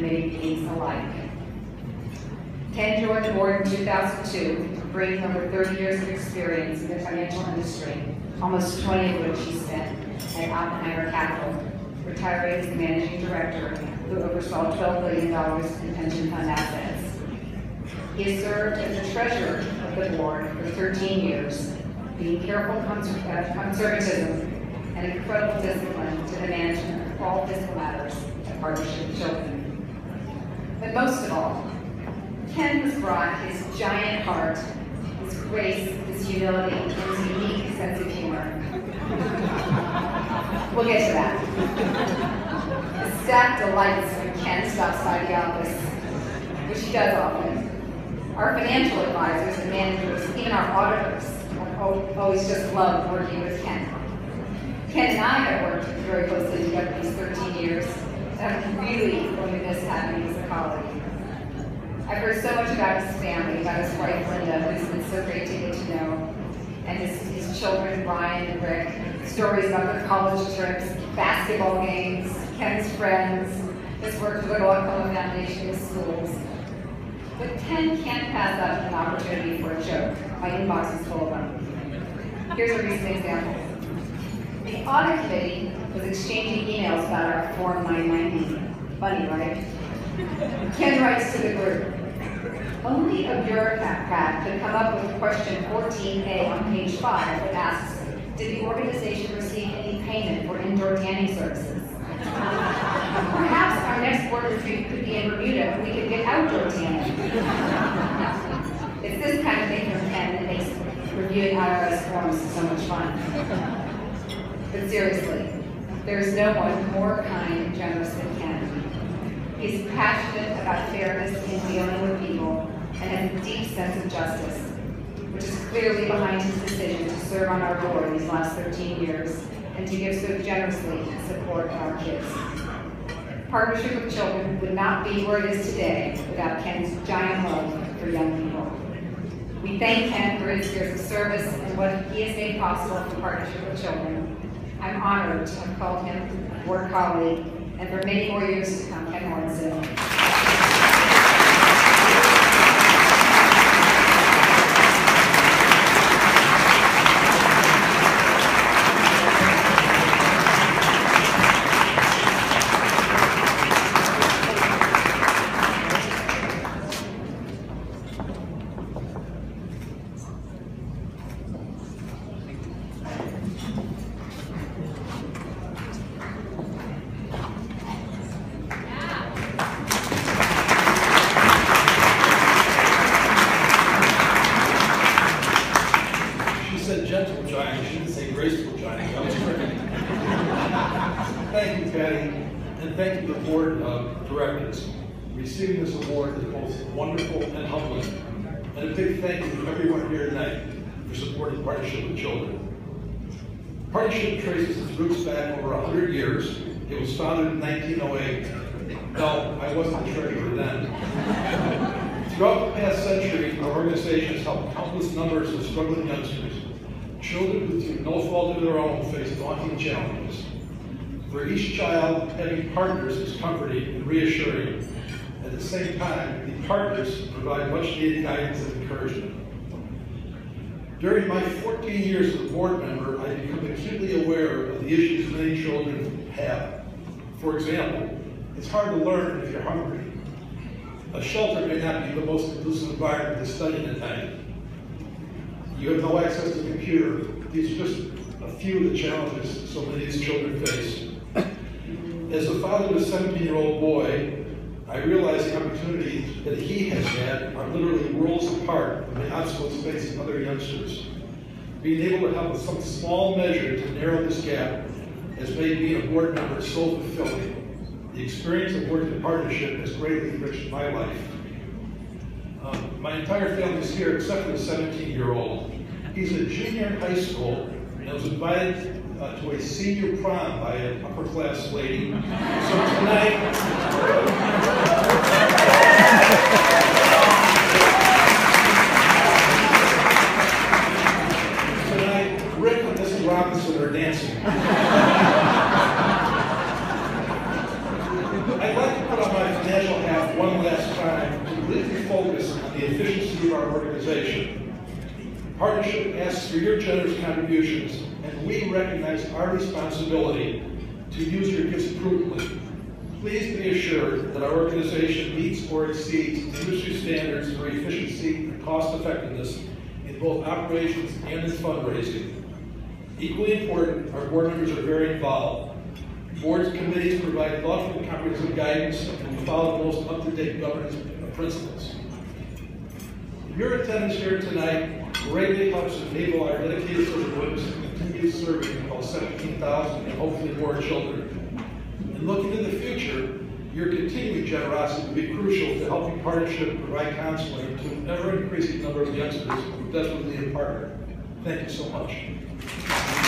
made aides alike. Ken joined the board in 2002, bringing over 30 years of experience in the financial industry, almost 20 of which he spent at Oppenheimer Capital, retiring as the managing director who oversaw $12 billion in pension fund assets. He has served as the treasurer of the board for 13 years, being careful conservatism and incredible discipline to the management of all fiscal matters at Partnership with Children. But most of all, Ken has brought his giant heart, his grace, his humility, and his unique sense of humor. We'll get to that. The staff delights when Ken stops by the office, which he does often. Our financial advisors and managers, even our auditors, have always just loved working with Ken. Ken and I have worked very closely together these 13 years, and I'm really going to miss having him as a colleague. I've heard so much about his family, about his wife Linda, who's been so great to get to know, and his children, Brian and Rick, stories about their college trips, basketball games, Ken's friends, his work for the Gala Foundation with schools. But Ken can't pass up an opportunity for a joke. My inbox is full of them. Here's a recent example. The audit committee was exchanging emails about our Form 990. Funny, right? Ken writes to the group, only a bureaucrat could come up with question 14A on page 5 that asks, did the organization receive any payment for indoor tanning services? Perhaps our next board retreat could be in Bermuda and we could get outdoor tanning. It's this kind of thing from Ken that makes reviewing IRS forms so much fun. But seriously, there is no one more kind and generous than Ken. He is passionate about fairness in dealing with people and has a deep sense of justice, which is clearly behind his decision to serve on our board these last 13 years and to give so generously in support of our kids. Partnership with Children would not be where it is today without Ken's giant love for young people. We thank Ken for his years of service and what he has made possible for Partnership with Children. I'm honored to have called him a board colleague, and for many more years to come, Ken Mortenson. Receiving this award is both wonderful and humbling, and a big thank you to everyone here tonight for supporting Partnership with Children. Partnership traces its roots back over 100 years. It was founded in 1908. No, I wasn't the treasurer then. Throughout the past century, our organization has helped countless numbers of struggling youngsters, children who through no fault of their own face daunting challenges. For each child, having partners is comforting and reassuring. At the same time, the partners provide much needed guidance and encouragement. During my 14 years as a board member, I've become acutely aware of the issues many children have. For example, it's hard to learn if you're hungry. A shelter may not be the most conducive environment to study at night. You have no access to a computer. These are just a few of the challenges so many of these children face. As the father of a 17-year-old boy, I realize the opportunities that he has had are literally worlds apart from the obstacles facing other youngsters. Being able to help with some small measure to narrow this gap has made being a board member so fulfilling. The experience of working in partnership has greatly enriched my life. My entire family is here except for the 17-year-old. He's a junior in high school and was invited to a senior prom by an upper-class lady. So tonight, Rick and Mrs. Robinson are dancing. I'd like to put on my financial the efficiency of our organization. Partnership asks for your generous contributions, and we recognize our responsibility to use your gifts prudently. Please be assured that our organization meets or exceeds industry standards for efficiency and cost effectiveness in both operations and in fundraising. Equally important, our board members are very involved. Boards and committees provide thoughtful and comprehensive guidance, and we follow the most up-to-date governance principles. Your attendance here tonight greatly helps enable our dedicated service workers to continue serving all 17,000 and hopefully more children. And looking to the future, your continuing generosity will be crucial to helping Partnership provide counseling to an ever-increasing number of youngsters who desperately need a partner. Thank you so much.